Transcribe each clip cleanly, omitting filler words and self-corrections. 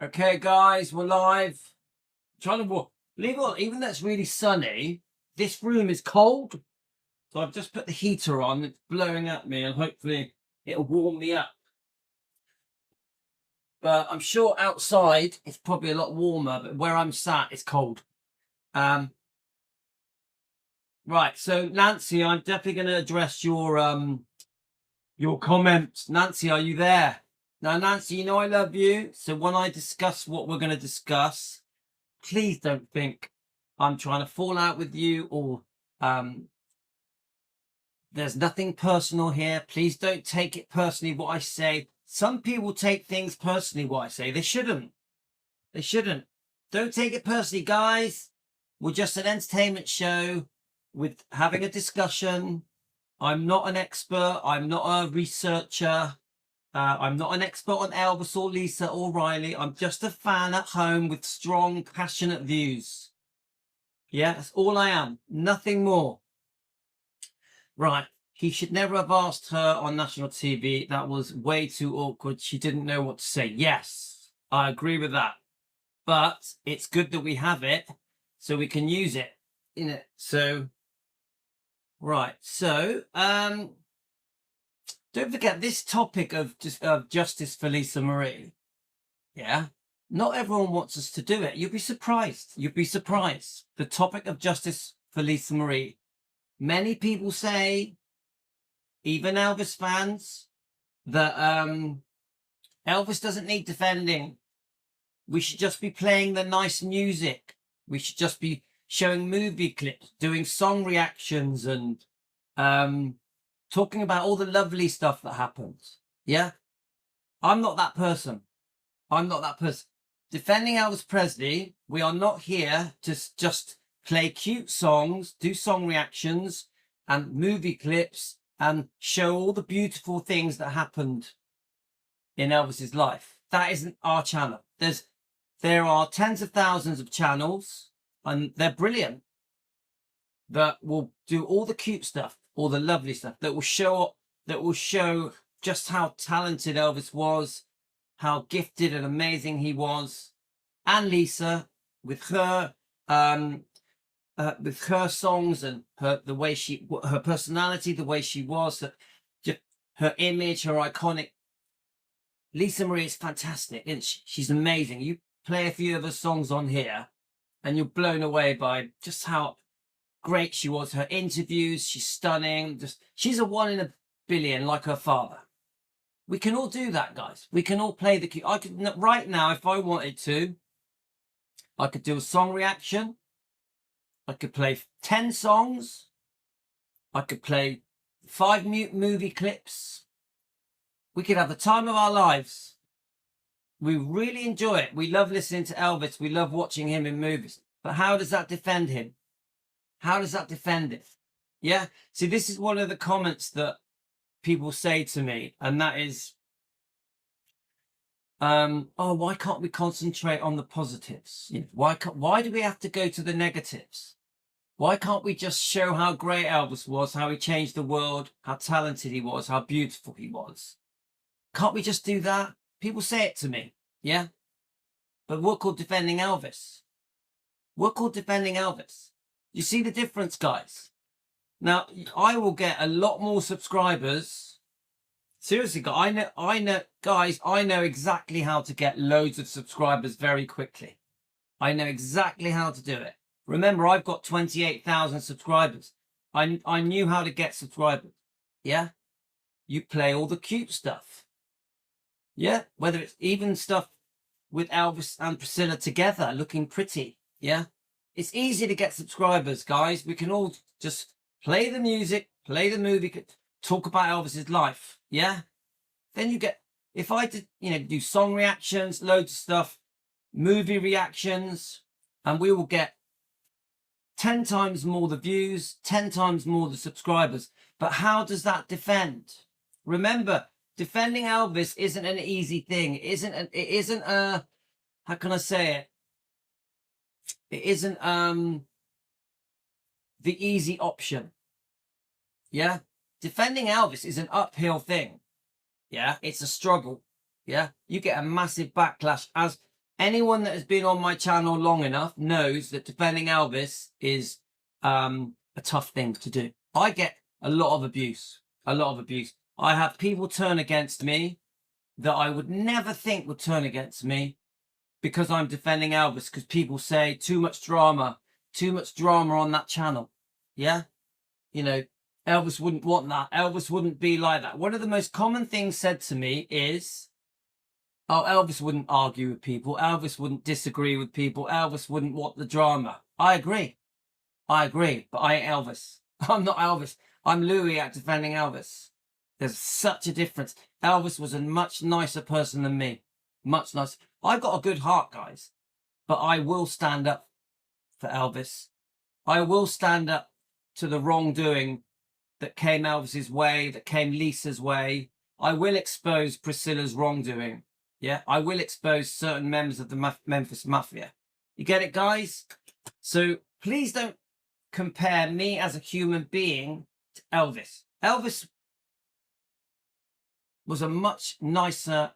Okay, guys, we're live. Trying to believe it or not, even though it's really sunny, this room is cold. So I've just put the heater on. It's blowing at me, and hopefully it'll warm me up. But I'm sure outside it's probably a lot warmer. But where I'm sat, it's cold. Right. So Nancy, I'm definitely going to address your comments. Nancy, are you there? Now, Nancy, you know I love you. So when I discuss what we're going to discuss, please don't think I'm trying to fall out with you or there's nothing personal here. Please don't take it personally what I say. Some people take things personally what I say. They shouldn't. They shouldn't. Don't take it personally, guys. We're just an entertainment show with having a discussion. I'm not an expert. I'm not a researcher. I'm not an expert on Elvis or Lisa or Riley. I'm just a fan at home with strong, passionate views. Yeah, that's all I am. Nothing more. Right. He should never have asked her on national TV. That was way too awkward. She didn't know what to say. Yes, I agree with that. But it's good that we have it so we can use it in it. So, right. So, don't forget this topic of justice for Lisa Marie. Yeah. Not everyone wants us to do it. You'd be surprised. You'd be surprised. The topic of justice for Lisa Marie. Many people say, even Elvis fans, that Elvis doesn't need defending. We should just be playing the nice music. We should just be showing movie clips, doing song reactions, and talking about all the lovely stuff that happens. Yeah? I'm not that person. I'm not that person. Defending Elvis Presley, we are not here to just play cute songs, do song reactions and movie clips and show all the beautiful things that happened in Elvis's life. That isn't our channel. There are tens of thousands of channels and they're brilliant that will do all the cute stuff, all the lovely stuff that will show just how talented Elvis was, how gifted and amazing he was, and Lisa with her songs and her personality, the way she was, her image, her iconic. Lisa Marie is fantastic, isn't she? She's amazing. You play a few of her songs on here, and you're blown away by just how great she was. Her interviews, she's stunning. She's a 1 in a billion, like her father. We can all do that, guys. We can all play the. I could right now, if I wanted to, I could do a song reaction. I could play 10 songs. I could play 5 movie clips. We could have the time of our lives. We really enjoy it. We love listening to Elvis. We love watching him in movies. But how does that defend him? How does that defend it? Yeah. See, this is one of the comments that people say to me, and that is, oh, why can't we concentrate on the positives? You know, why do we have to go to the negatives? Why can't we just show how great Elvis was, how he changed the world, how talented he was, how beautiful he was? Can't we just do that? People say it to me, yeah? But we're called defending Elvis. We're called defending Elvis. You see the difference, guys? Now, I will get a lot more subscribers. Seriously, guys, I know exactly how to get loads of subscribers very quickly. I know exactly how to do it. Remember, I've got 28,000 subscribers. I knew how to get subscribers. Yeah? You play all the cute stuff. Yeah? Whether it's even stuff with Elvis and Priscilla together, looking pretty. Yeah? It's easy to get subscribers, guys. We can all just play the music, play the movie, talk about Elvis's life. Yeah? Then you get, if I did, do song reactions, loads of stuff, movie reactions, and we will get 10 times more the views, 10 times more the subscribers. But how does that defend? Remember, defending Elvis isn't an easy thing. It isn't how can I say it? It isn't the easy option. Yeah? Defending Elvis is an uphill thing. Yeah? It's a struggle. Yeah? You get a massive backlash, as anyone that has been on my channel long enough knows that defending Elvis is a tough thing to do. I get a lot of abuse, I have people turn against me that I would never think would turn against me because I'm defending Elvis, because people say too much drama on that channel. Yeah. You know, Elvis wouldn't want that. Elvis wouldn't be like that. One of the most common things said to me is, oh, Elvis wouldn't argue with people. Elvis wouldn't disagree with people. Elvis wouldn't want the drama. I agree, but I ain't Elvis. I'm not Elvis. I'm Louis at defending Elvis. There's such a difference. Elvis was a much nicer person than me. Much nicer. I've got a good heart, guys, but I will stand up for Elvis. I will stand up to the wrongdoing that came Elvis's way, that came Lisa's way. I will expose Priscilla's wrongdoing. Yeah, I will expose certain members of the Memphis Mafia. You get it, guys? So please don't compare me as a human being to Elvis. Elvis was a much nicer,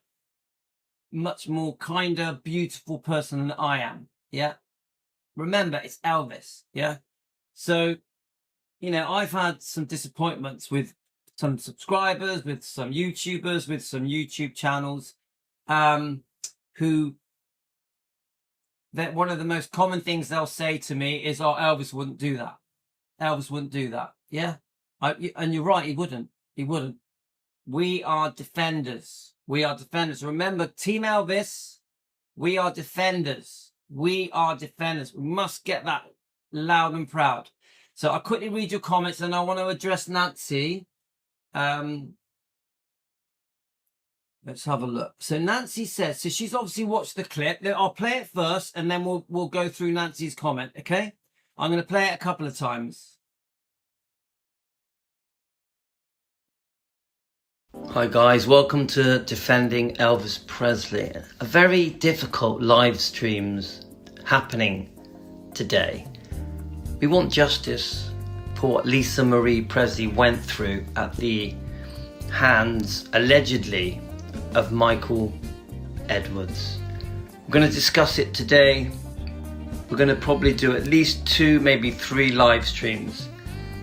much more kinder, beautiful person than I am. Yeah. Remember, it's Elvis. Yeah. So, you know, I've had some disappointments with some subscribers, with some YouTubers, with some YouTube channels, who, that one of the most common things they'll say to me is, oh, Elvis wouldn't do that. Elvis wouldn't do that. Yeah. And you're right. He wouldn't. We are defenders. Remember, Team Elvis, we are defenders. We must get that loud and proud. So I'll quickly read your comments, and I want to address Nancy. Let's have a look. So Nancy says, so she's obviously watched the clip. I'll play it first, and then we'll go through Nancy's comment, okay? I'm going to play it a couple of times. Hi guys, welcome to Defending Elvis Presley. A very difficult live streams happening today. We want justice for what Lisa Marie Presley went through at the hands, allegedly, of Michael Edwards. We're going to discuss it today. We're going to probably do at least 2, maybe 3 live streams.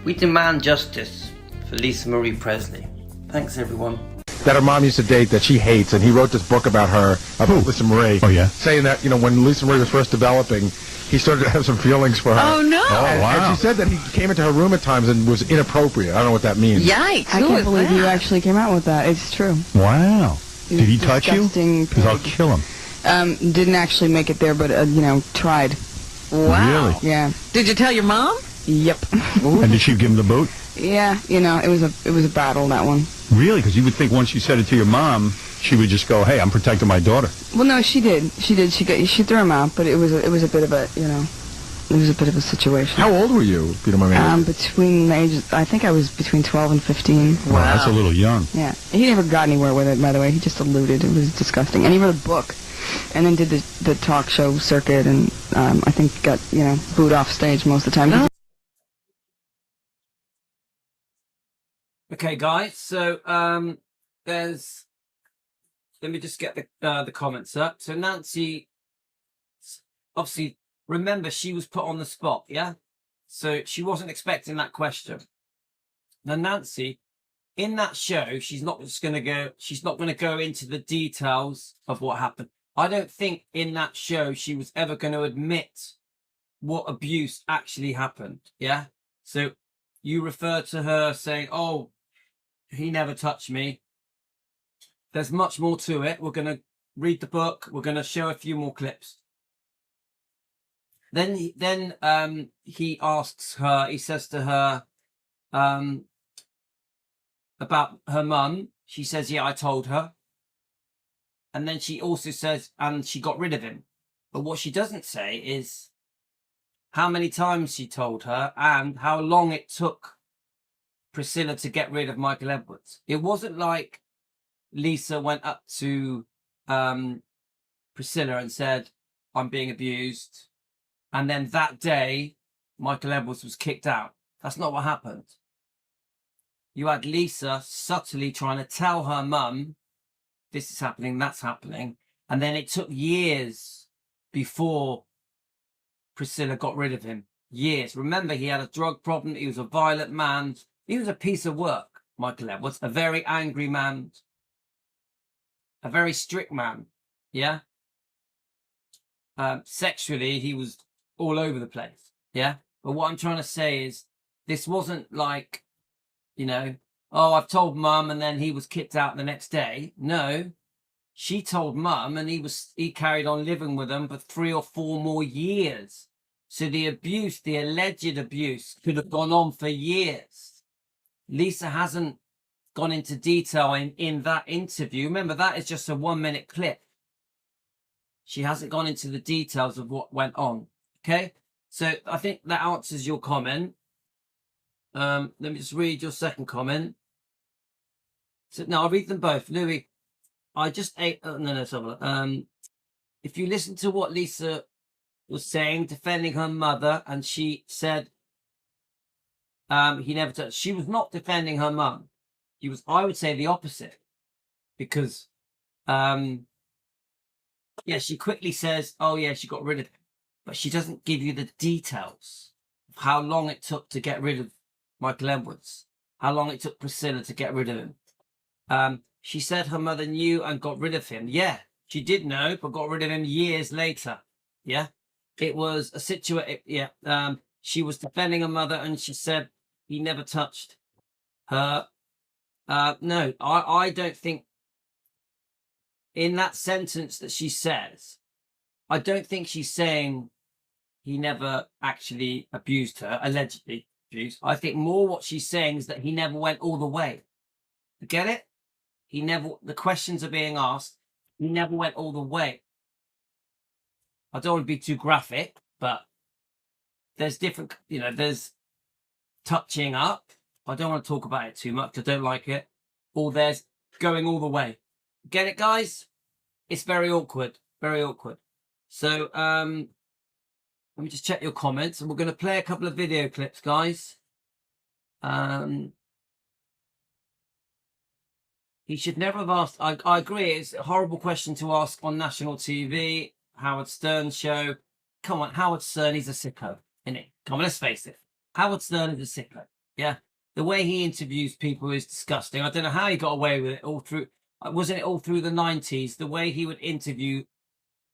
We demand justice for Lisa Marie Presley. Thanks, everyone. That her mom used to date that she hates, and he wrote this book about her, about Lisa Marie. Oh, yeah? Saying that, you know, when Lisa Marie was first developing, he started to have some feelings for her. Oh, no. And, wow. and she said that he came into her room at times and was inappropriate. I don't know what that means. Yikes. I can't believe you actually came out with that. It's true. Wow. Did he touch you? Disgusting Because I'll pig. kill him. Didn't actually make it there, but, you know, tried. Wow. Really? Yeah. Did you tell your mom? Yep. And did she give him the boot? Yeah, you know, it was a battle, that one. Really? Because you would think once you said it to your mom, she would just go, hey, I'm protecting my daughter. Well, no, she did. She threw him out, but it was a bit of a, you know, it was a bit of a situation. How old were you, if you don't mind me asking? Between the ages, I think I was between 12 and 15. Wow, that's a little young. Yeah. He never got anywhere with it, by the way. He just alluded. It was disgusting. And he wrote a book, and then did the talk show circuit, and I think got, you know, booed off stage most of the time. Okay, guys. So there's. Let me just get the comments up. So Nancy, obviously, remember she was put on the spot, yeah. So she wasn't expecting that question. Now Nancy, in that show, she's not going to go into the details of what happened. I don't think in that show she was ever going to admit what abuse actually happened. Yeah. So you refer to her saying, oh, he never touched me. There's much more to it. We're going to read the book. We're going to show a few more clips. Then he asks her, he says to her, about her mum. She says, yeah, I told her. And then she also says, and she got rid of him. But what she doesn't say is how many times she told her and how long it took Priscilla to get rid of Michael Edwards. It wasn't like Lisa went up to Priscilla and said, I'm being abused. And then that day, Michael Edwards was kicked out. That's not what happened. You had Lisa subtly trying to tell her mum, this is happening, that's happening. And then it took years before Priscilla got rid of him. Years. Remember, he had a drug problem. He was a violent man. He was a piece of work, Michael Edwards. A very angry man. A very strict man. Yeah? Sexually, he was all over the place. Yeah? But what I'm trying to say is, this wasn't like, you know, oh, I've told mum and then he was kicked out the next day. No. She told mum and he carried on living with them for 3 or 4 more years. So the abuse, the alleged abuse, could have gone on for years. Lisa hasn't gone into detail in that interview. Remember, that is just a 1-minute clip. She hasn't gone into the details of what went on. Okay? So I think that answers your comment. Let me just read your second comment. So, no, I'll read them both. Louis, I just ate... no, sorry. If you listen to what Lisa was saying, defending her mother, and she said he never touched... She was not defending her mum. She was, I would say, the opposite. Because, yeah, she quickly says, oh, yeah, she got rid of him. But she doesn't give you the details of how long it took to get rid of Michael Edwards. How long it took Priscilla to get rid of him. She said her mother knew and got rid of him. Yeah, she did know, but got rid of him years later. Yeah, it was a situation. Yeah, she was defending her mother, and she said he never touched her. No, I don't think in that sentence that she says, I don't think she's saying he never actually abused her, allegedly abused. I think more what she's saying is that he never went all the way. You get it? He never, the questions are being asked, he never went all the way. I don't want to be too graphic, but there's different, you know, there's touching up. I don't want to talk about it too much. I don't like it. Or there's going all the way. Get it, guys? It's very awkward. Very awkward. So, let me just check your comments. And we're going to play a couple of video clips, guys. He should never have asked. I agree. It's a horrible question to ask on national TV. Howard Stern show. Come on, Howard Stern, he's a sicko, isn't he? Come on, let's face it. Howard Stern is a sicko. Yeah. The way he interviews people is disgusting. I don't know how he got away with it all through. Wasn't it all through the 90s? The way he would interview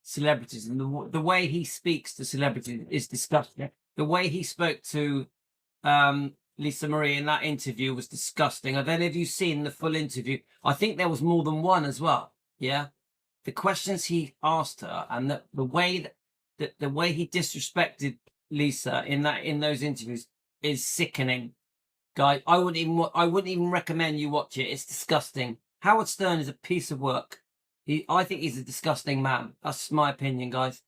celebrities and the way he speaks to celebrities is disgusting. The way he spoke to Lisa Marie in that interview was disgusting. Have any of you seen the full interview? I think there was more than one as well. Yeah, the questions he asked her and the way that the way he disrespected Lisa in those interviews is sickening, guys. I wouldn't even recommend you watch it. It's disgusting. Howard Stern is a piece of work. I think he's a disgusting man. That's my opinion, guys.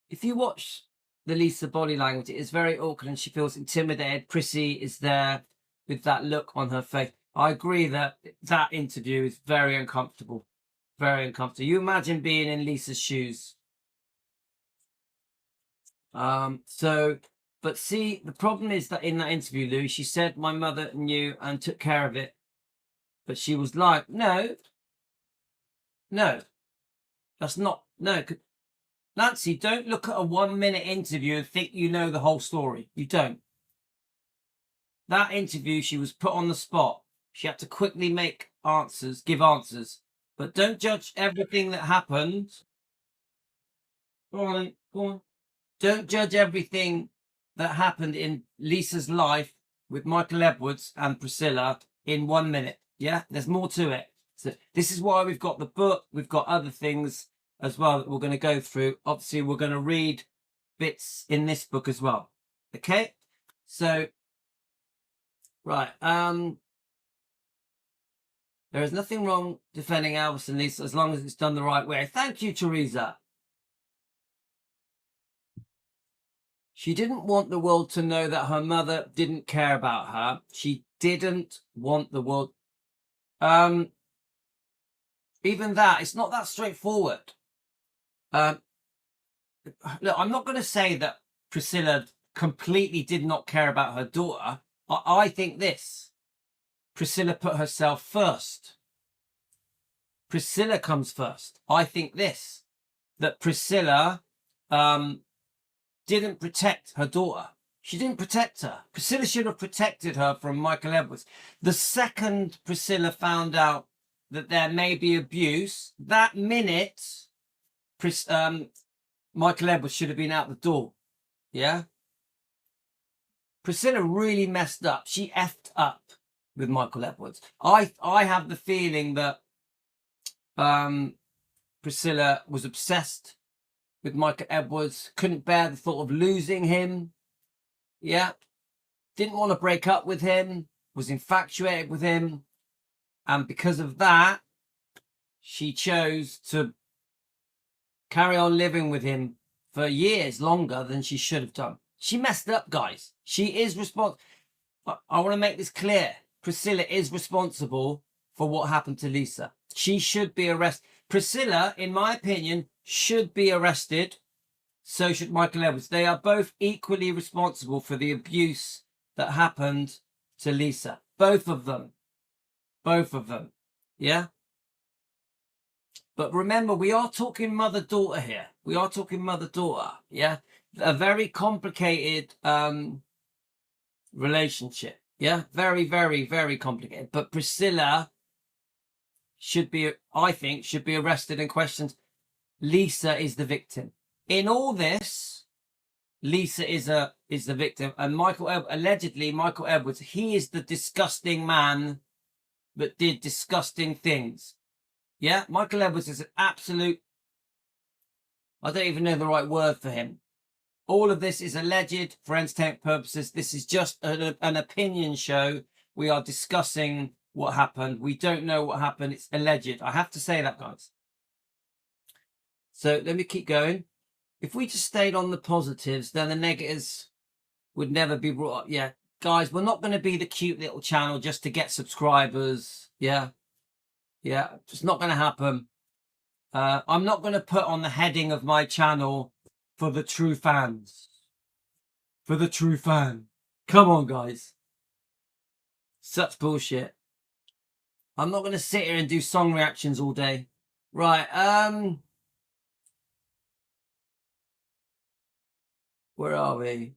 If you watch the Lisa body language, it is very awkward and she feels intimidated. Prissy is there with that look on her face. I agree that that interview is very uncomfortable. Very uncomfortable. You imagine being in Lisa's shoes. But see, the problem is that in that interview, Lou, she said my mother knew and took care of it. But she was like, no, that's not, no. Nancy, don't look at a 1-minute interview and think you know the whole story. You don't. That interview, she was put on the spot. She had to quickly give answers. But don't judge everything that happened. Go on, go on. Don't judge everything that happened in Lisa's life with Michael Edwards and Priscilla in 1 minute. Yeah, there's more to it. So this is why we've got the book. We've got other things as well that we're going to go through. Obviously, we're going to read bits in this book as well. Okay, so right. There is nothing wrong defending Elvis and Lisa as long as it's done the right way. Thank you, Teresa. She didn't want the world to know that her mother didn't care about her. She didn't want the world. Even that, it's not that straightforward. Look, I'm not going to say that Priscilla completely did not care about her daughter. I think this. Priscilla put herself first. Priscilla comes first. I think this. that Priscilla didn't protect her daughter. She didn't protect her. Priscilla should have protected her from Michael Edwards. The second Priscilla found out that there may be abuse, that minute, Michael Edwards should have been out the door. Yeah? Priscilla really messed up. She effed up with Michael Edwards. I have the feeling that Priscilla was obsessed with Michael Edwards, couldn't bear the thought of losing him. Yeah. Didn't want to break up with him, was infatuated with him. And because of that, she chose to carry on living with him for years longer than she should have done. She messed up, guys. She is responsible. I want to make this clear. Priscilla is responsible for what happened to Lisa. She should be arrested. Priscilla, in my opinion, should be arrested. So should Michael Edwards. They are both equally responsible for the abuse that happened to Lisa. Both of them. Both of them. Yeah? But remember, we are talking mother-daughter here. We are talking mother-daughter. Yeah? A very complicated relationship. Yeah? Very, very, very complicated. But Priscilla should be, I think, should be arrested and questioned. Lisa is the victim. In all this, Lisa is the victim. And allegedly, Michael Edwards, he is the disgusting man that did disgusting things. Yeah? Michael Edwards is an absolute, I don't even know the right word for him. All of this is alleged for entertainment purposes. This is just an opinion show. We are discussing what happened. We don't know what happened. It's alleged. I have to say that, guys. So let me keep going. If we just stayed on the positives, then the negatives would never be brought up. Yeah, guys, we're not going to be the cute little channel just to get subscribers. Yeah. Yeah, it's not going to happen. I'm not going to put on the heading of my channel for the true fans. For the true fan. Come on, guys. Such bullshit. I'm not going to sit here and do song reactions all day. Right, where are we?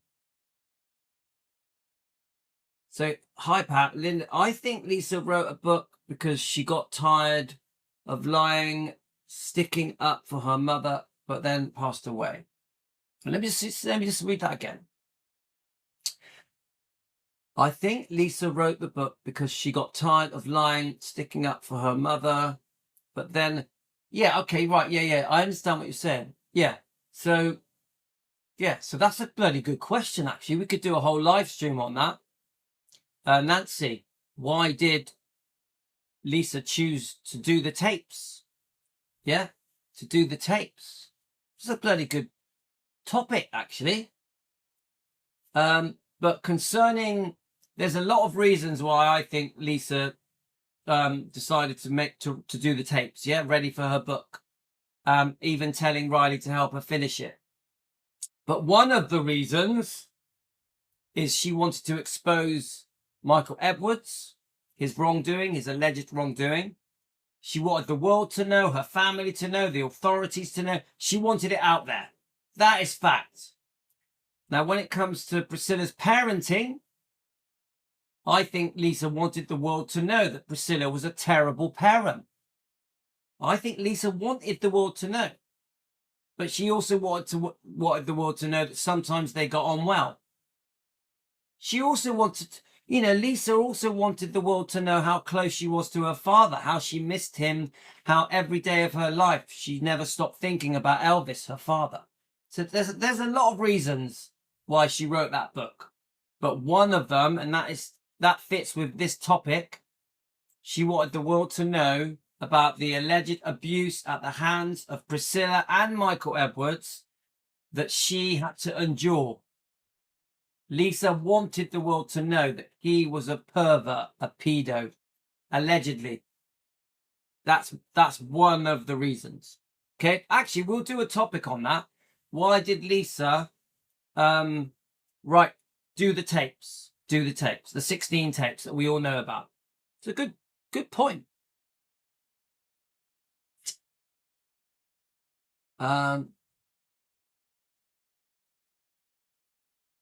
So, hi Pat, Linda. I think Lisa wrote a book because she got tired of lying, sticking up for her mother, but then passed away. And let me just read that again. I think Lisa wrote the book because she got tired of lying, sticking up for her mother, but then, yeah, okay, right, yeah, I understand what you're saying. Yeah, so that's a bloody good question, actually. We could do a whole live stream on that. Nancy, why did Lisa choose to do the tapes? Yeah, to do the tapes. It's a bloody good topic, actually. But concerning, there's a lot of reasons why I think Lisa decided to do the tapes. Yeah, ready for her book. Even telling Riley to help her finish it. But one of the reasons is she wanted to expose Michael Edwards, his wrongdoing, his alleged wrongdoing. She wanted the world to know, her family to know, the authorities to know. She wanted it out there. That is fact. Now, when it comes to Priscilla's parenting, I think Lisa wanted the world to know that Priscilla was a terrible parent. I think Lisa wanted the world to know. But she also wanted the world to know that sometimes they got on well. She also wanted, Lisa also wanted the world to know how close she was to her father, how she missed him, how every day of her life she never stopped thinking about Elvis, her father. So there's a lot of reasons why she wrote that book. But one of them, and that fits with this topic, she wanted the world to know about the alleged abuse at the hands of Priscilla and Michael Edwards that she had to endure. Lisa wanted the world to know that he was a pervert, a pedo, allegedly. That's one of the reasons. Okay, actually, we'll do a topic on that. Why did Lisa do the tapes, the 16 tapes that we all know about? It's a good point.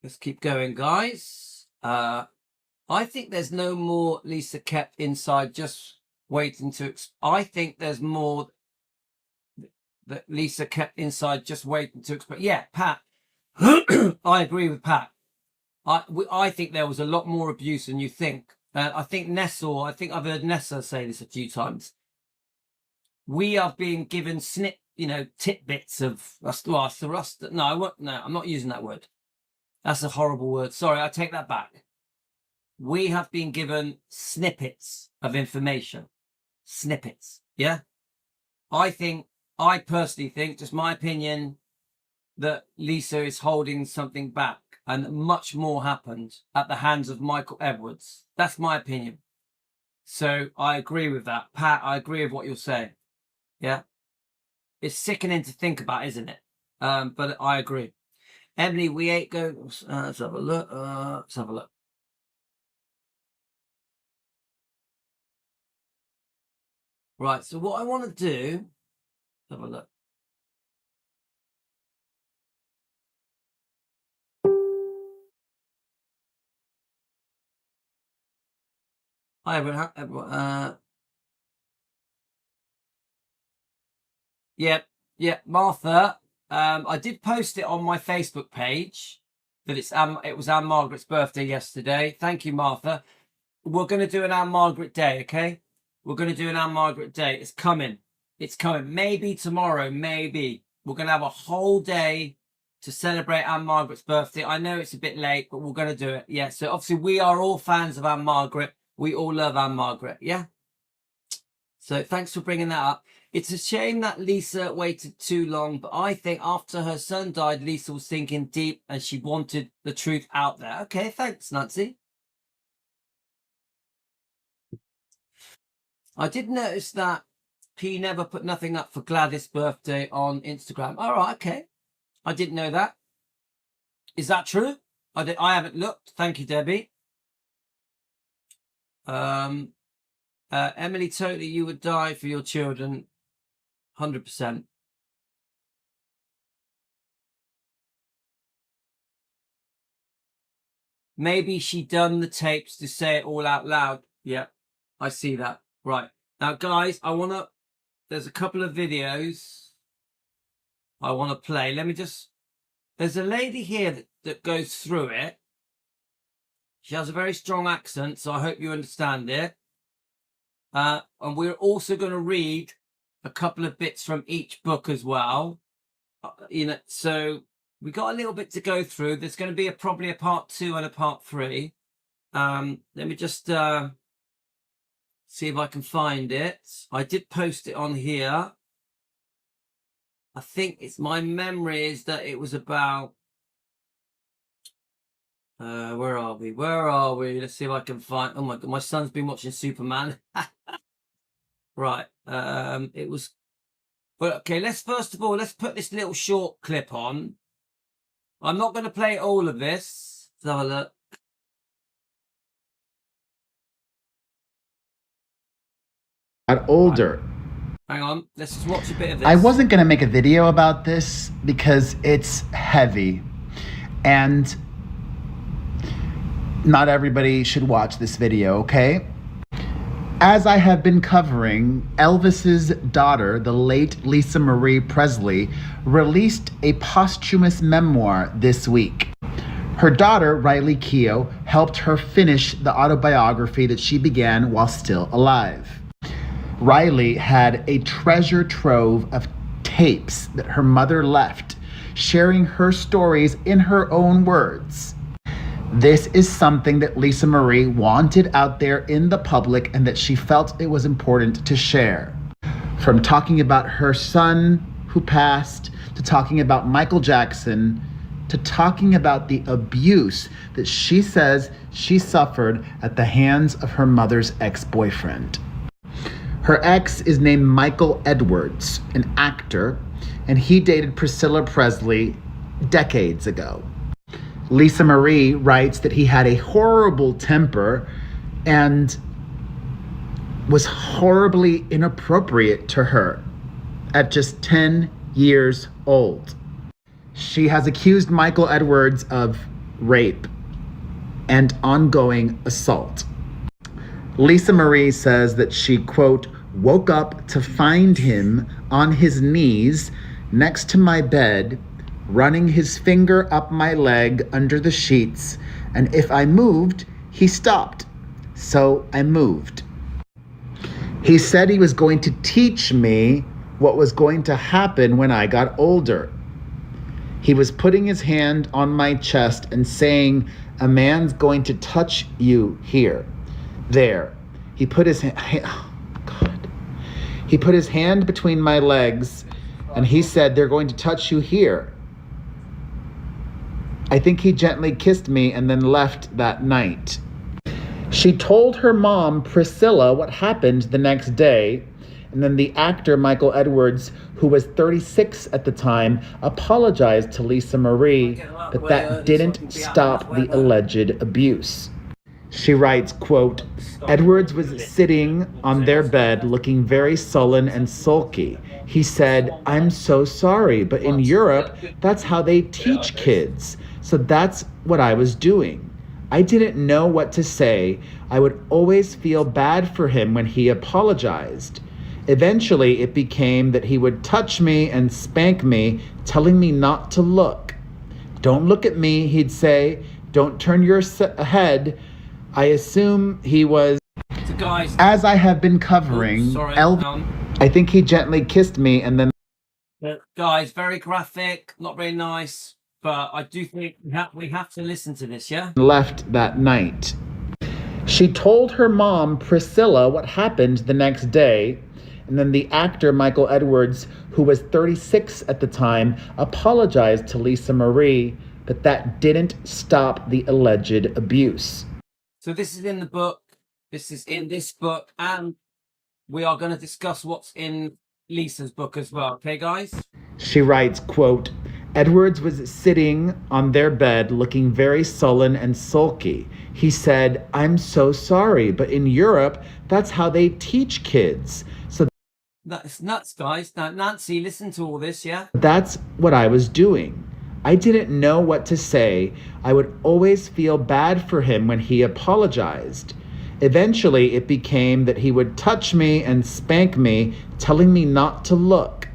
Let's keep going, guys. I think there's no more Lisa kept inside just waiting to... I think there's more that Lisa kept inside just waiting to express. Yeah, Pat. I agree with Pat. I think there was a lot more abuse than you think. I think I've heard Nessa say this a few times. We are being given tidbits of rust. No, I won't. No, I'm not using that word. That's a horrible word. Sorry, I take that back. We have been given snippets of information. Snippets. Yeah. I personally think, just my opinion, that Lisa is holding something back and much more happened at the hands of Michael Edwards. That's my opinion. So I agree with that. Pat, I agree with what you're saying. Yeah. It's sickening to think about, isn't it? But I agree. Emily, we ain't go. Let's have a look. Let's have a look. Right. So what I want to do, let's have a look. Hi, everyone. Yeah, Martha. I did post it on my Facebook page that it was Anne Margaret's birthday yesterday. Thank you, Martha. We're going to do an Anne Margaret Day, okay? We're going to do an Anne Margaret Day. It's coming. It's coming. Maybe tomorrow, maybe. We're going to have a whole day to celebrate Anne Margaret's birthday. I know it's a bit late, but we're going to do it. Yeah, so obviously we are all fans of Anne Margaret. We all love Anne Margaret, yeah? So thanks for bringing that up. It's a shame that Lisa waited too long, but I think after her son died, Lisa was thinking deep and she wanted the truth out there. Okay, thanks, Nancy. I did notice that P never put nothing up for Gladys' birthday on Instagram. All right, okay. I didn't know that. Is that true? I haven't looked. Thank you, Debbie. Emily, totally, you would die for your children. 100%. Maybe she done the tapes to say it all out loud. Yeah, I see that. Right. Now, guys, there's a couple of videos I want to play. There's a lady here that goes through it. She has a very strong accent, so I hope you understand it. And we're also going to read a couple of bits from each book as well. So we got a little bit to go through. There's going to be probably a part 2 and a part 3. Let me just see if I can find it. I did post it on here. I think my memory is that it was about... where are we? Let's see if I can find... Oh my God, my son's been watching Superman. Right. It was... But okay, first of all, let's put this little short clip on. I'm not going to play all of this. Let's have a look. Got older. Hang on, let's just watch a bit of this. I wasn't going to make a video about this because it's heavy. And not everybody should watch this video, okay? As I have been covering, Elvis's daughter, the late Lisa Marie Presley, released a posthumous memoir this week. Her daughter, Riley Keough, helped her finish the autobiography that she began while still alive. Riley had a treasure trove of tapes that her mother left, sharing her stories in her own words. This is something that Lisa Marie wanted out there in the public and that she felt it was important to share. From talking about her son who passed, to talking about Michael Jackson, to talking about the abuse that she says she suffered at the hands of her mother's ex-boyfriend. Her ex is named Michael Edwards, an actor, and he dated Priscilla Presley decades ago. Lisa Marie writes that he had a horrible temper and was horribly inappropriate to her at just 10 years old. She has accused Michael Edwards of rape and ongoing assault. Lisa Marie says that she, quote, woke up to find him on his knees next to my bed, running his finger up my leg under the sheets, and if I moved, he stopped. So I moved. He said he was going to teach me what was going to happen when I got older. He was putting his hand on my chest and saying, a man's going to touch you here. There. He put his He put his hand between my legs and he said, they're going to touch you here. I think he gently kissed me and then left that night. She told her mom, Priscilla, what happened the next day. And then the actor, Michael Edwards, who was 36 at the time, apologized to Lisa Marie, but that didn't stop the alleged abuse. She writes, quote, Edwards was sitting on their bed looking very sullen and sulky. He said, I'm so sorry, but in Europe, that's how they teach kids. So that's what I was doing. I didn't know what to say. I would always feel bad for him when he apologized. Eventually, it became that he would touch me and spank me, telling me not to look. Don't look at me, he'd say. Don't turn your head. I assume he was... So guys... As I have been covering, Elvis... I think he gently kissed me and then... Guys, very graphic, not very nice, but I do think we have to listen to this, yeah? Left that night. She told her mom, Priscilla, what happened the next day. And then the actor, Michael Edwards, who was 36 at the time, apologized to Lisa Marie, but that didn't stop the alleged abuse. So this is in the book, this is in this book, and we are going to discuss what's in Lisa's book as well, okay, guys? She writes, quote, Edwards was sitting on their bed looking very sullen and sulky. He said, I'm so sorry, but in Europe, that's how they teach kids. So that's nuts, guys. Now, Nancy, listen to all this, yeah? That's what I was doing. I didn't know what to say. I would always feel bad for him when he apologized. Eventually, it became that he would touch me and spank me, telling me not to look.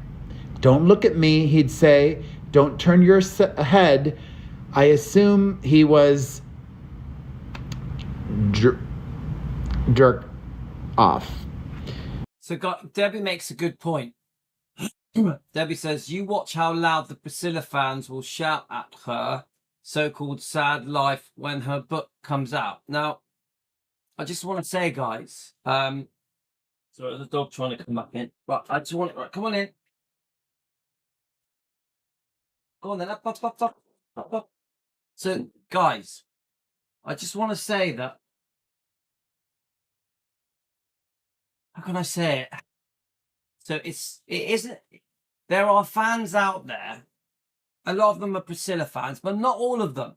Don't look at me, he'd say. Don't turn your head. I assume he was jerk off. So Debbie makes a good point. Debbie says, you watch how loud the Priscilla fans will shout at her so-called sad life when her book comes out. Now, I just want to say, guys, sorry, the dog trying to come back in. Right, I just want right, come on in. Go on then, up. So, guys, I just want to say that, how can I say it? So it isn't, there are fans out there, a lot of them are Priscilla fans, but not all of them.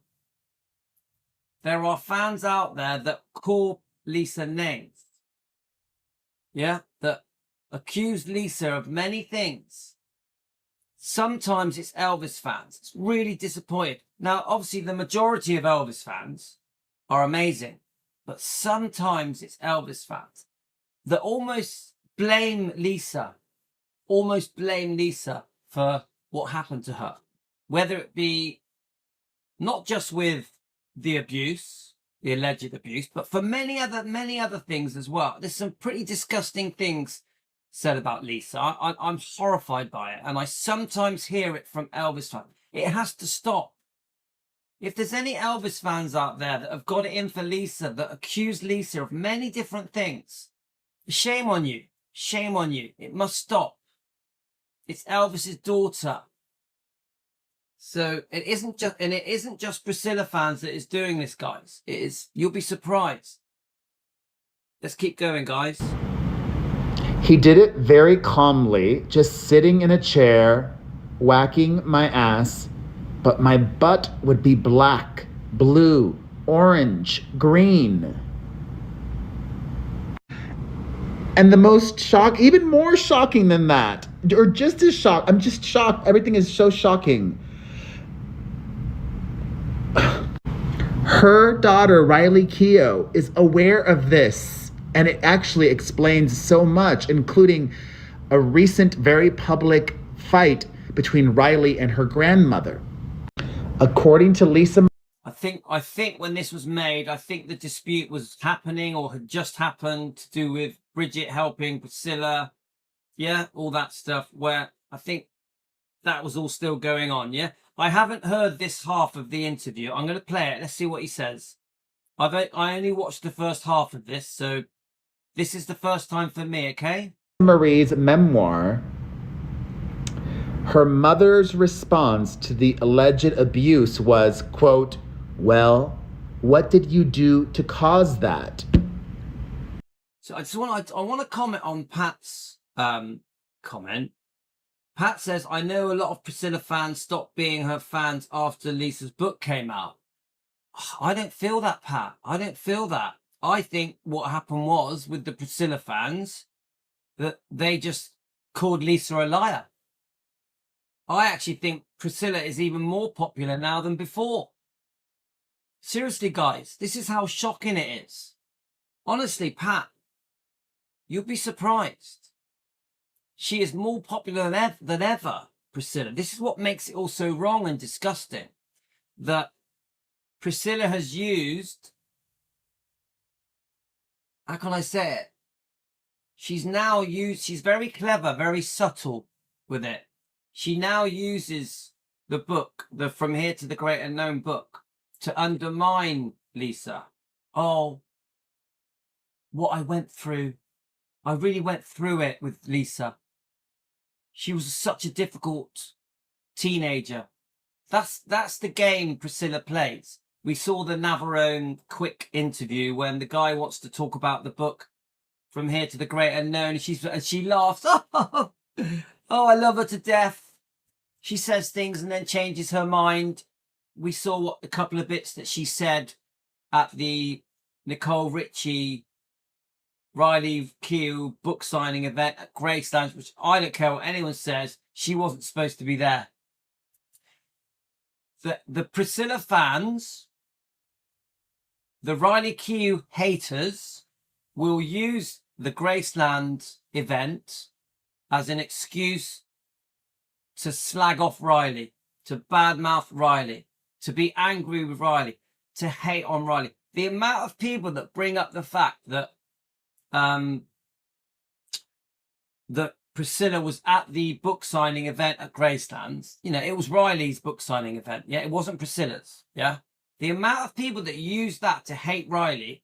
There are fans out there that call Lisa names. Yeah, that accuse Lisa of many things. Sometimes it's Elvis fans. It's really disappointed. Now, obviously, the majority of Elvis fans are amazing, but sometimes it's Elvis fans that almost blame Lisa for what happened to her, whether it be not just with the abuse, the alleged abuse, but for many other things as well. There's some pretty disgusting things said about Lisa. I'm horrified by it, and I sometimes hear it from Elvis fans. It has to stop. If there's any Elvis fans out there that have got it in for Lisa, that accuse Lisa of many different things, shame on you. Shame on you. It must stop. It's Elvis's daughter. So it isn't just Priscilla fans that is doing this, guys. It is, you'll be surprised. Let's keep going, guys. He did it very calmly, just sitting in a chair, whacking my ass, but my butt would be black, blue, orange, green. And the most even more shocking than that, or just as shocked, I'm just shocked. Everything is so shocking. Her daughter, Riley Keough, is aware of this, and it actually explains so much, including a recent, very public fight between Riley and her grandmother. According to Lisa, I think when this was made, I think the dispute was happening or had just happened to do with Bridget helping Priscilla. Yeah, all that stuff, where I think that was all still going on. Yeah, I haven't heard this half of the interview. I'm going to play it. Let's see what he says. I only watched the first half of this, so this is the first time for me, okay? Marie's memoir, her mother's response to the alleged abuse was, quote, "Well, what did you do to cause that?" So I want to comment on Pat's comment. Pat says, I know a lot of Priscilla fans stopped being her fans after Lisa's book came out. I don't feel that, Pat. I don't feel that. I think what happened was with the Priscilla fans that they just called Lisa a liar. I actually think Priscilla is even more popular now than before. Seriously, guys, this is how shocking it is. Honestly, Pat, you'll be surprised. She is more popular than ever, Priscilla. This is what makes it all so wrong and disgusting. That Priscilla has used, how can I say it? She's very clever, very subtle with it. She now uses the book, the From Here to the Great Unknown book, to undermine Lisa. Oh, what I went through. I really went through it with Lisa. She was such a difficult teenager. That's the game Priscilla plays. We saw the Navarone quick interview when the guy wants to talk about the book From Here to the Great Unknown, and she laughs. Oh, I love her to death. She says things and then changes her mind. We saw what a couple of bits that she said at the Nicole Richie Riley Keough book signing event at Graceland, which I don't care what anyone says, she wasn't supposed to be there. The Priscilla fans, the Riley Keough haters, will use the Graceland event as an excuse to slag off Riley, to badmouth Riley, to be angry with Riley, to hate on Riley. The amount of people that bring up the fact that that Priscilla was at the book signing event at Graceland. You know, it was Riley's book signing event. Yeah, it wasn't Priscilla's. Yeah. The amount of people that use that to hate Riley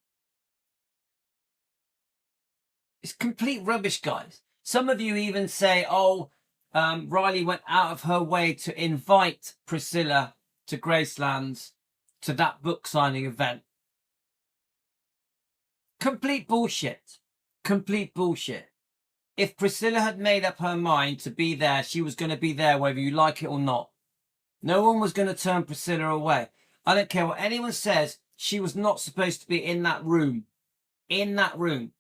is complete rubbish, guys. Some of you even say, oh, Riley went out of her way to invite Priscilla to Graceland to that book signing event. Complete bullshit. Complete bullshit. If Priscilla had made up her mind to be there, she was going to be there whether you like it or not. No one was going to turn Priscilla away. I don't care what anyone says, she was not supposed to be in that room. In that room.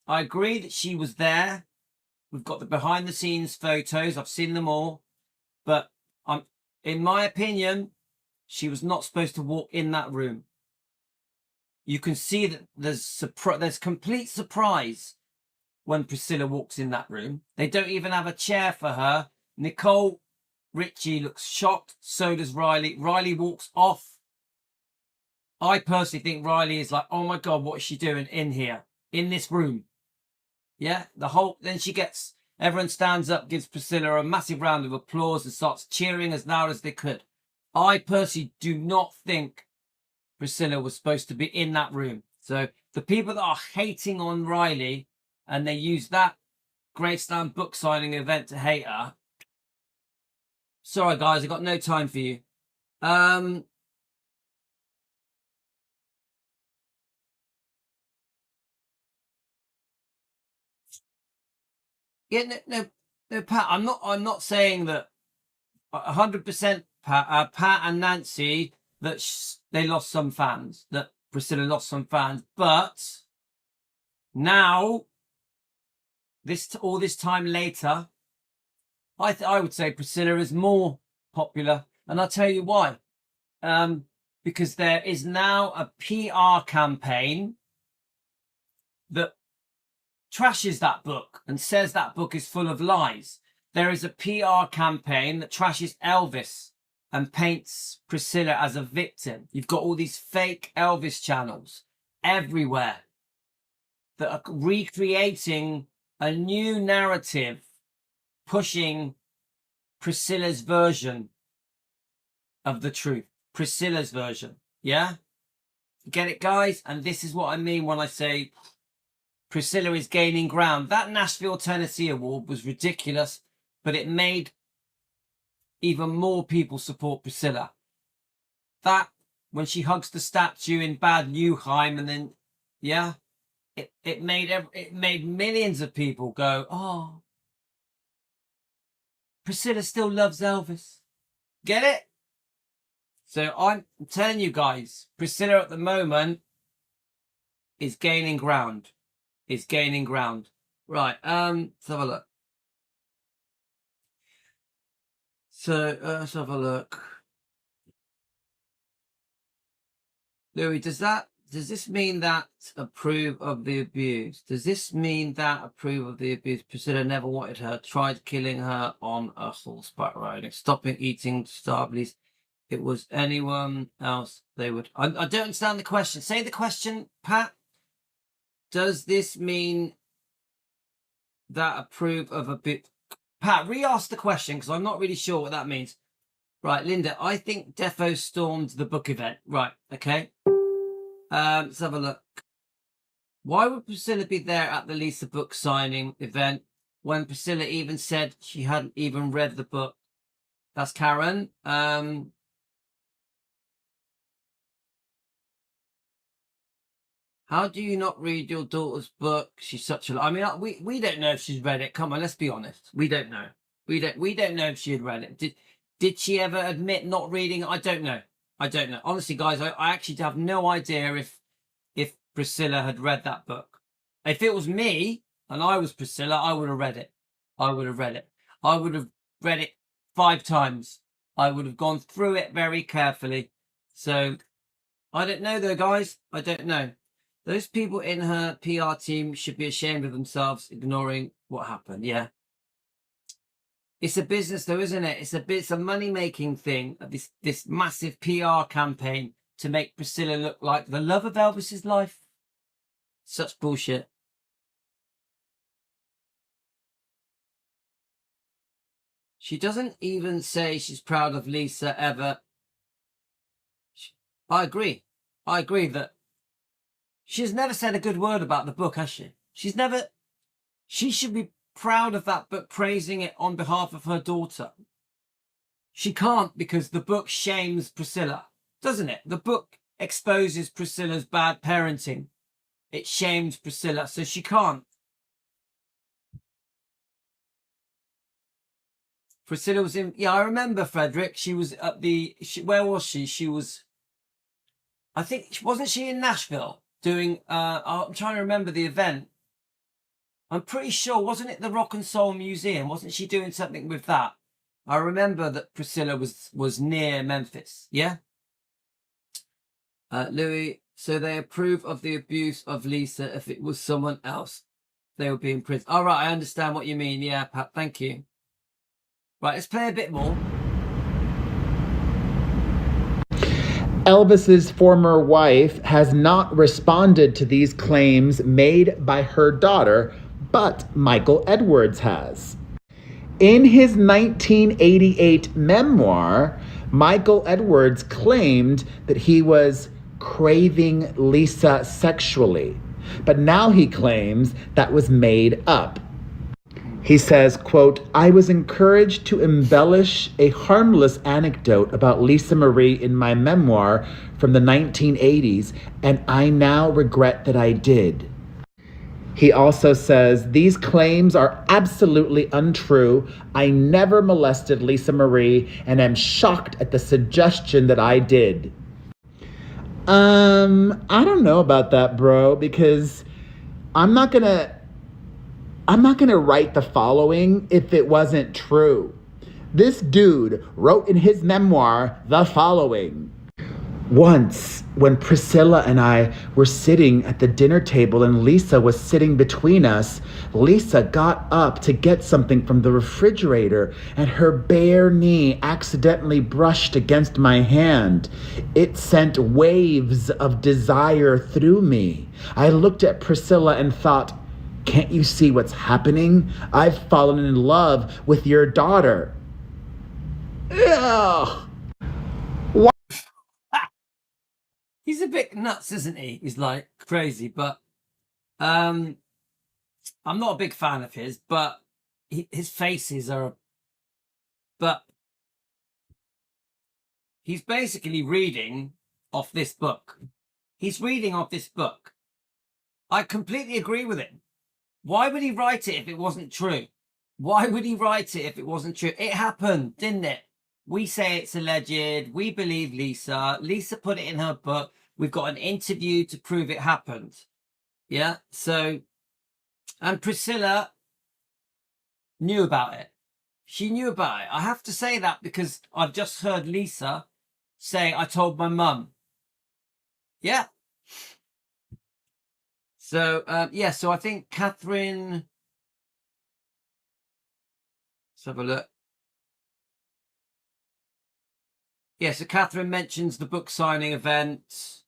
I agree that she was there. We've got the behind the scenes photos. I've seen them all. But in my opinion, she was not supposed to walk in that room. You can see that there's complete surprise when Priscilla walks in that room. They don't even have a chair for her. Nicole Richie looks shocked. So does Riley. Riley walks off. I personally think Riley is like, oh my God, what is she doing in here? In this room? Yeah, then everyone stands up, gives Priscilla a massive round of applause and starts cheering as loud as they could. I personally do not think Priscilla was supposed to be in that room. So the people that are hating on Riley and they use that Graceland book signing event to hate her. Sorry, guys, I got no time for you. Yeah, no, Pat. I'm not saying that 100%. Pat and Nancy that they lost some fans. That Priscilla lost some fans, but now all this time later, I would say Priscilla is more popular, and I'll tell you why. Because there is now a PR campaign that trashes that book and says that book is full of lies. There is a PR campaign that trashes Elvis and paints Priscilla as a victim. You've got all these fake Elvis channels everywhere that are recreating a new narrative, pushing Priscilla's version of the truth. Priscilla's version. Yeah? Get it, guys? And this is what I mean when I say Priscilla is gaining ground. That Nashville, Tennessee award was ridiculous, but it made even more people support Priscilla. That, when she hugs the statue in Bad Newheim, and then, yeah, it made millions of people go, oh, Priscilla still loves Elvis. Get it? So I'm telling you guys, Priscilla at the moment is gaining ground. Is gaining ground. Right, let's have a look. So let's have a look. Louis, does this mean that approve of the abuse? Does this mean that approve of the abuse? Priscilla never wanted her, tried killing her on a horseback riding, stopping eating starblies. It was anyone else they would. I don't understand the question. Say the question, Pat. Does this mean that approve of a bit? Pat, re-ask the question because I'm not really sure what that means. Right, Linda, I think Defo stormed the book event. Right, okay. Let's have a look. Why would Priscilla be there at the Lisa book signing event when Priscilla even said she hadn't even read the book? That's Karen. How do you not read your daughter's book? She's such a... I mean, we don't know if she's read it. Come on, let's be honest. We don't know. We don't know if she had read it. Did she ever admit not reading it? I don't know. I don't know. Honestly, guys, I actually have no idea if Priscilla had read that book. If it was me and I was Priscilla, I would have read it. I would have read it. I would have read it 5 times. I would have gone through it very carefully. So I don't know though, guys. I don't know. Those people in her PR team should be ashamed of themselves, ignoring what happened. Yeah. It's a business though, isn't it? It's a money-making thing, this massive PR campaign to make Priscilla look like the love of Elvis's life. Such bullshit. She doesn't even say she's proud of Lisa ever. I agree that she's never said a good word about the book, has she? She should be proud of that book, praising it on behalf of her daughter. She can't because the book shames Priscilla, doesn't it? The book exposes Priscilla's bad parenting. It shames Priscilla, so she can't. Priscilla was in... Yeah, I remember, Frederick. She was at the... where was she? She was... I think... Wasn't she in Nashville doing... I'm trying to remember the event. I'm pretty sure, wasn't it the Rock and Soul Museum? Wasn't she doing something with that? I remember that Priscilla was near Memphis. Yeah? Louis, so they approve of the abuse of Lisa. If it was someone else, they would be in prison. All right, I understand what you mean. Yeah, Pat, thank you. Right, let's play a bit more. Elvis's former wife has not responded to these claims made by her daughter, but Michael Edwards has. In his 1988 memoir, Michael Edwards claimed that he was craving Lisa sexually, but now he claims that was made up. He says, quote, "I was encouraged to embellish a harmless anecdote about Lisa Marie in my memoir from the 1980s, and I now regret that I did." He also says, "These claims are absolutely untrue. I never molested Lisa Marie and am shocked at the suggestion that I did." I don't know about that, bro, because I'm not gonna I'm not going to write the following if it wasn't true. This dude wrote in his memoir the following. Once, when Priscilla and I were sitting at the dinner table and Lisa was sitting between us, Lisa got up to get something from the refrigerator and her bare knee accidentally brushed against my hand. It sent waves of desire through me. I looked at Priscilla and thought, can't you see what's happening? I've fallen in love with your daughter. Ugh. He's a bit nuts, isn't he? He's like crazy, but I'm not a big fan of his, but his faces are. But he's basically reading off this book. He's reading off this book. I completely agree with him. Why would he write it if it wasn't true? Why would he write it if it wasn't true? It happened, didn't it? We say it's alleged. We believe Lisa. Lisa put it in her book. We've got an interview to prove it happened. Yeah. So, and Priscilla knew about it. She knew about it. I have to say that because I've just heard Lisa say, I told my mum. Yeah. So, yeah. So I think Catherine, let's have a look. Yeah, so Catherine mentions the book signing event.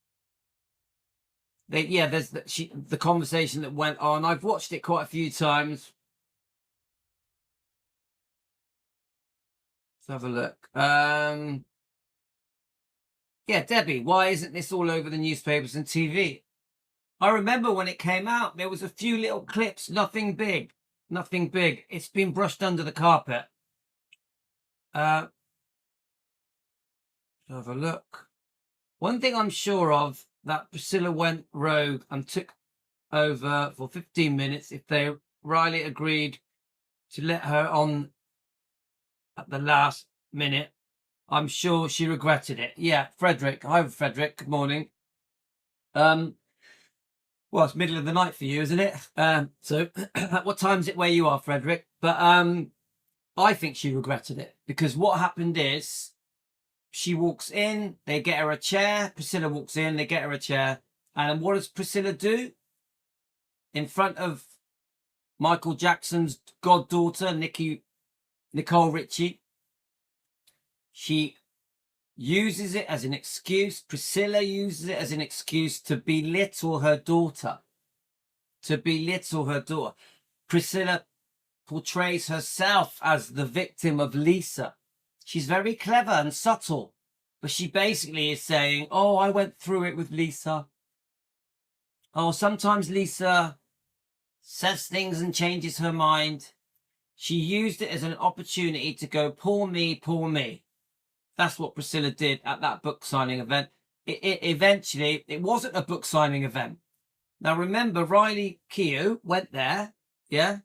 There's the conversation that went on. I've watched it quite a few times. Let's have a look. Yeah, Debbie, why isn't this all over the newspapers and TV? I remember when it came out, there was a few little clips, nothing big. Nothing big. It's been brushed under the carpet. Have a look. One thing I'm sure of, that Priscilla went rogue and took over for 15 minutes if Riley agreed to let her on at the last minute. I'm sure she regretted it. Yeah, Frederick. Hi, Frederick. Good morning. Well, it's middle of the night for you, isn't it? So what time is it where you are, Frederick? But I think she regretted it because what happened is, she walks in, they get her a chair. Priscilla walks in, they get her a chair. And what does Priscilla do? In front of Michael Jackson's goddaughter, Nicole Richie, she uses it as an excuse. Priscilla uses it as an excuse to belittle her daughter. To belittle her daughter. Priscilla portrays herself as the victim of Lisa. She's very clever and subtle, but she basically is saying, oh, I went through it with Lisa. Oh, sometimes Lisa says things and changes her mind. She used it as an opportunity to go, poor me, poor me. That's what Priscilla did at that book signing event. Eventually, it wasn't a book signing event. Now, remember, Riley Keough went there, yeah,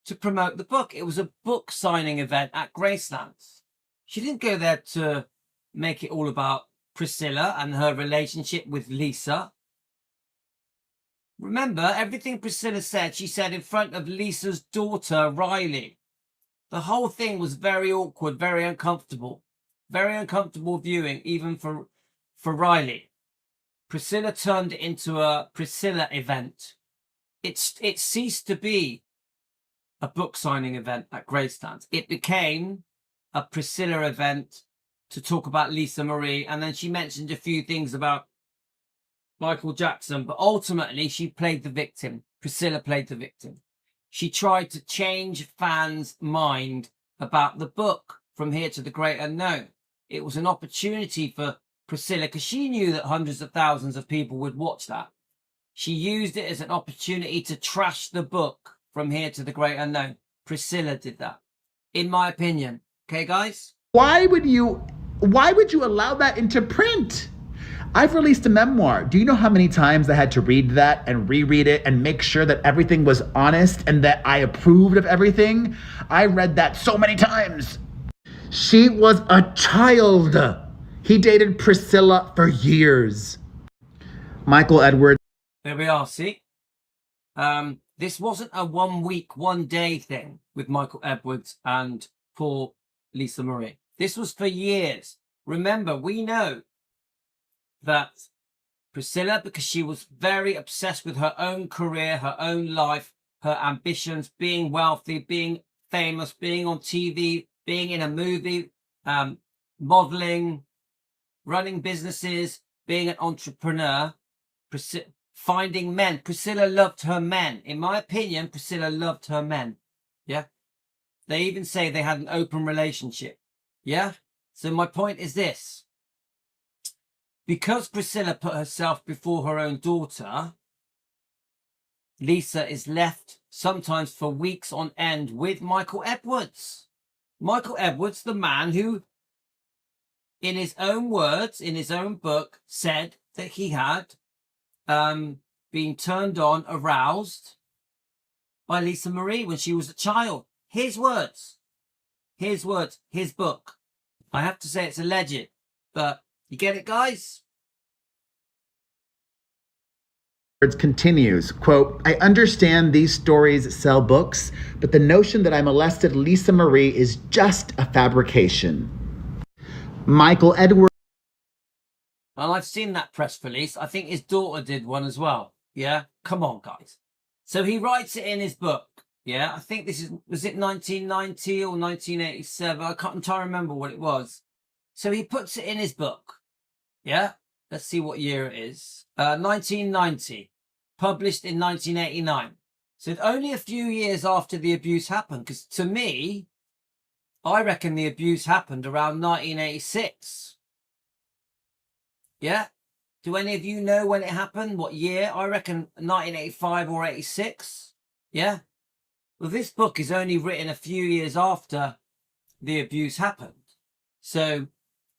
to promote the book. It was a book signing event at Graceland. She didn't go there to make it all about Priscilla and her relationship with Lisa. Remember, everything Priscilla said, she said in front of Lisa's daughter, Riley. The whole thing was very awkward, very uncomfortable viewing, even for Riley. Priscilla turned it into a Priscilla event. It ceased to be a book signing event at Graceland. It became a Priscilla event to talk about Lisa Marie, and then she mentioned a few things about Michael Jackson, but ultimately she played the victim. Priscilla played the victim. She tried to change fans' mind about the book From Here to the Great Unknown. It was an opportunity for Priscilla because she knew that hundreds of thousands of people would watch that. She used it as an opportunity to trash the book From Here to the Great Unknown. Priscilla did that, in my opinion. Okay, guys? Why would you allow that into print? I've released a memoir. Do you know how many times I had to read that and reread it and make sure that everything was honest and that I approved of everything? I read that so many times. She was a child. He dated Priscilla for years. Michael Edwards. There we are, see? This wasn't a 1 week, 1 day thing with Michael Edwards and poor Lisa Marie. This was for years. Remember, we know that Priscilla, because she was very obsessed with her own career, her own life, her ambitions, being wealthy, being famous, being on TV, being in a movie, modeling, running businesses, being an entrepreneur, finding men. Priscilla loved her men. In my opinion, Priscilla loved her men. Yeah. They even say they had an open relationship. Yeah. So my point is this. Because Priscilla put herself before her own daughter, Lisa is left sometimes for weeks on end with Michael Edwards. Michael Edwards, the man who, in his own words, in his own book, said that he had been turned on, aroused by Lisa Marie when she was a child. His words, his book. I have to say it's alleged, but you get it, guys? Continues, quote, I understand these stories sell books, but the notion that I molested Lisa Marie is just a fabrication. Michael Edwards. Well, I've seen that press release. I think his daughter did one as well. Yeah, come on, guys. So he writes it in his book. Yeah, I think this was it 1990 or 1987? I'm trying to remember what it was. So he puts it in his book. Yeah, let's see what year it is. 1990, published in 1989. So only a few years after the abuse happened, because to me, I reckon the abuse happened around 1986. Yeah? Do any of you know when it happened? What year? I reckon 1985 or 86. Yeah? Well, this book is only written a few years after the abuse happened. So,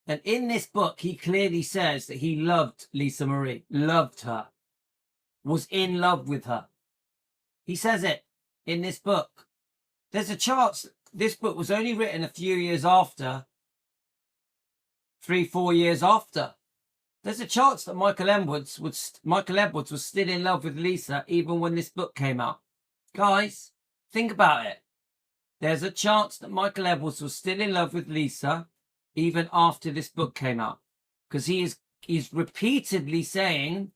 and in this book, he clearly says that he loved Lisa Marie, loved her, was in love with her. He says it in this book. There's a chance this book was only written a few years after, 3-4 years after. There's a chance that Michael Edwards was still in love with Lisa even when this book came out. Guys, think about it. There's a chance that Michael Edwards was still in love with Lisa even after this book came out, because he's repeatedly saying,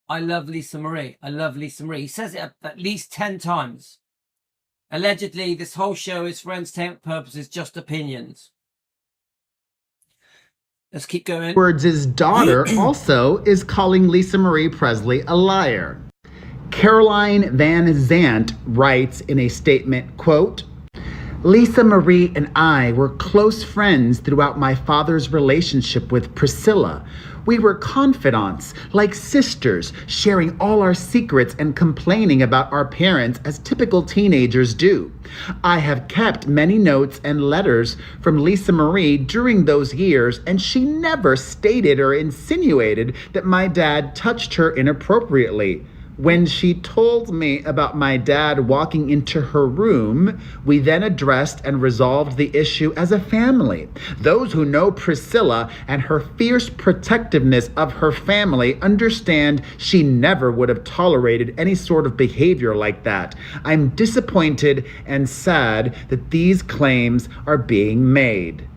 I love Lisa Marie. I love Lisa Marie. He says it at least 10 times. Allegedly, this whole show is for entertainment purposes, just opinions. Let's keep going. Edwards' daughter also is calling Lisa Marie Presley a liar. Caroline Van Zant writes in a statement, quote, Lisa Marie and I were close friends throughout my father's relationship with Priscilla. We were confidants, like sisters, sharing all our secrets and complaining about our parents as typical teenagers do. I have kept many notes and letters from Lisa Marie during those years, and she never stated or insinuated that my dad touched her inappropriately. When she told me about my dad walking into her room, we then addressed and resolved the issue as a family. Those who know Priscilla and her fierce protectiveness of her family understand she never would have tolerated any sort of behavior like that. I'm disappointed and sad that these claims are being made.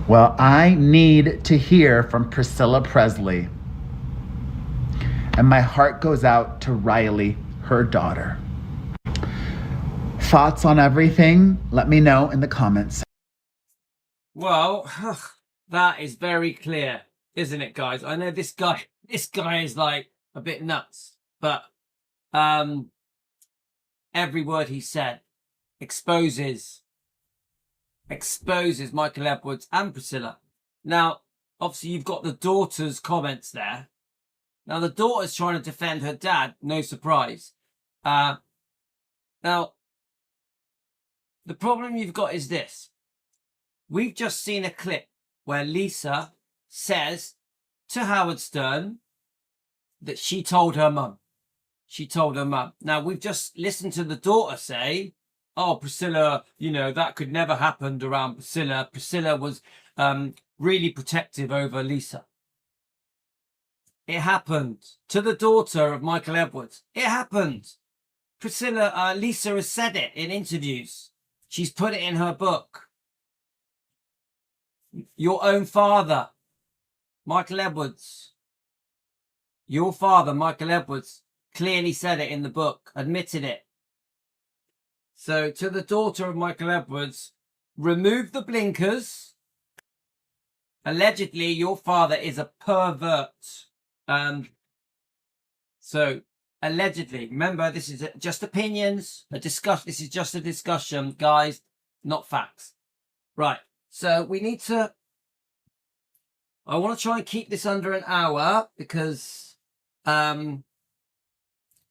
Well, I need to hear from Priscilla Presley. And my heart goes out to Riley, her daughter. Thoughts on everything? Let me know in the comments. Well, that is very clear, isn't it, guys? I know this guy is like a bit nuts, but every word he said exposes Michael Edwards and Priscilla. Now, obviously, you've got the daughter's comments there. Now, the daughter's trying to defend her dad, no surprise. Now, the problem you've got is this. We've just seen a clip where Lisa says to Howard Stern that she told her mum. She told her mum. Now, we've just listened to the daughter say, oh, Priscilla, you know, that could never happen around Priscilla. Priscilla was really protective over Lisa. It happened. To the daughter of Michael Edwards. It happened. Priscilla, Lisa has said it in interviews. She's put it in her book. Your own father, Michael Edwards. Your father, Michael Edwards, clearly said it in the book, admitted it. So to the daughter of Michael Edwards, remove the blinkers. Allegedly, your father is a pervert. So allegedly, remember, this is just opinions, this is just a discussion, guys, not facts. Right. So we need to, I want to try and keep this under an hour because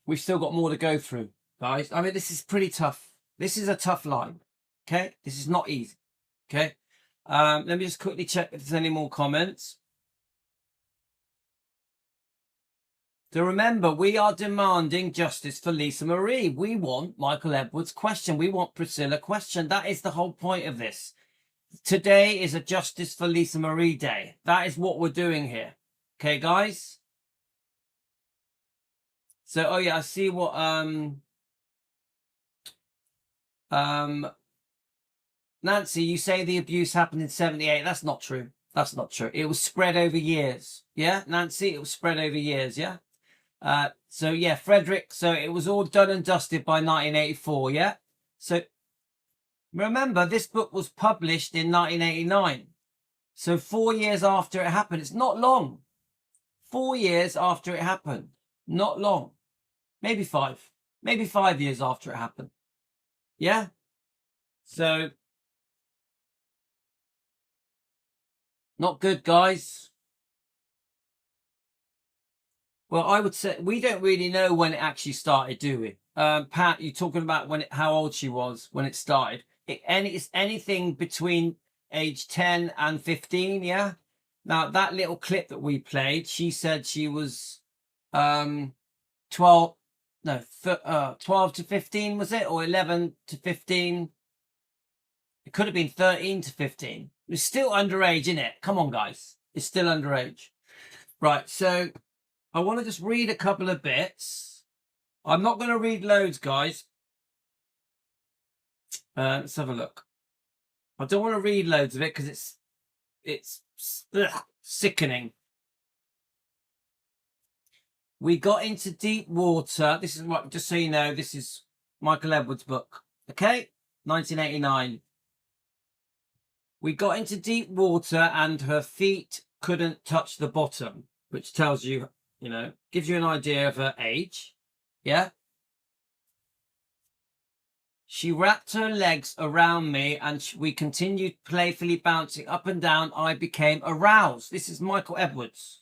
we've still got more to go through, guys. I mean, this is pretty tough. This is a tough line. Okay. This is not easy. Okay. Let me just quickly check if there's any more comments. So remember, we are demanding justice for Lisa Marie. We want Michael Edwards questioned. We want Priscilla questioned. That is the whole point of this. Today is a Justice for Lisa Marie Day. That is what we're doing here. Okay, guys? So, oh yeah, I see what, Nancy, you say the abuse happened in 78. That's not true. That's not true. It was spread over years. Yeah, Nancy, it was spread over years. Yeah. So yeah, Frederick, so it was all done and dusted by 1984. Yeah. So remember, this book was published in 1989. So 4 years after it happened. It's not long. 4 years after it happened. Not long. Maybe 5. Maybe 5 years after it happened. Yeah. So not good, guys. Well, I would say we don't really know when it actually started, do we? Pat, you're talking about how old she was when it started. It's anything between age 10 and 15, yeah? Now, that little clip that we played, she said she was 12 to 15, was it? Or 11 to 15? It could have been 13 to 15. It's still underage, isn't it? Come on, guys. It's still underage. Right, so I want to just read a couple of bits. I'm not going to read loads, guys. Let's have a look. I don't want to read loads of it because it's sickening. We got into deep water. This is what, just so you know, this is Michael Edwards' book. Okay? 1989. We got into deep water and her feet couldn't touch the bottom, which tells you, you know, gives you an idea of her age. Yeah? She wrapped her legs around me and we continued playfully bouncing up and down. I became aroused. This is Michael Edwards.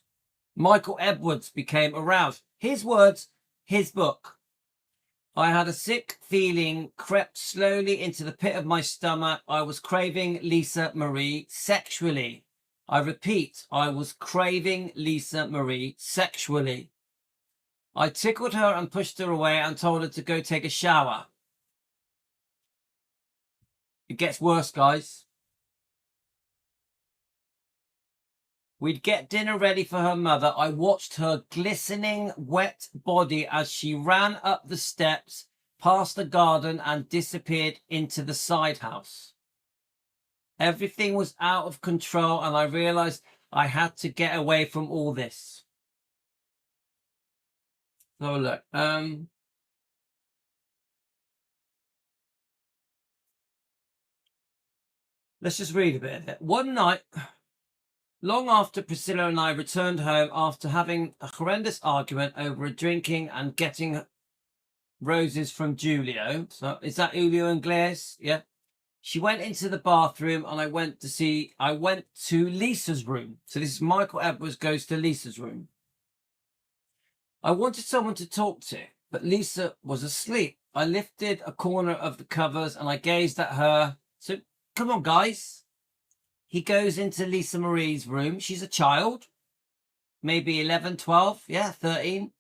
Michael Edwards became aroused. His words, his book. I had a sick feeling crept slowly into the pit of my stomach. I was craving Lisa Marie sexually. I repeat, I was craving Lisa Marie sexually. I tickled her and pushed her away and told her to go take a shower. It gets worse, guys. We'd get dinner ready for her mother. I watched her glistening, wet body as she ran up the steps, past the garden and disappeared into the side house. Everything was out of control and I realized I had to get away from all this. So look, let's just read a bit of it. One night, long after Priscilla and I returned home after having a horrendous argument over drinking and getting roses from Julio. So is that Julio Inglés? Yeah. She went into the bathroom and I went to Lisa's room. So this is Michael Edwards goes to Lisa's room. I wanted someone to talk to, but Lisa was asleep. I lifted a corner of the covers and I gazed at her. So come on, guys. He goes into Lisa Marie's room. She's a child, maybe 11, 12, yeah, 13.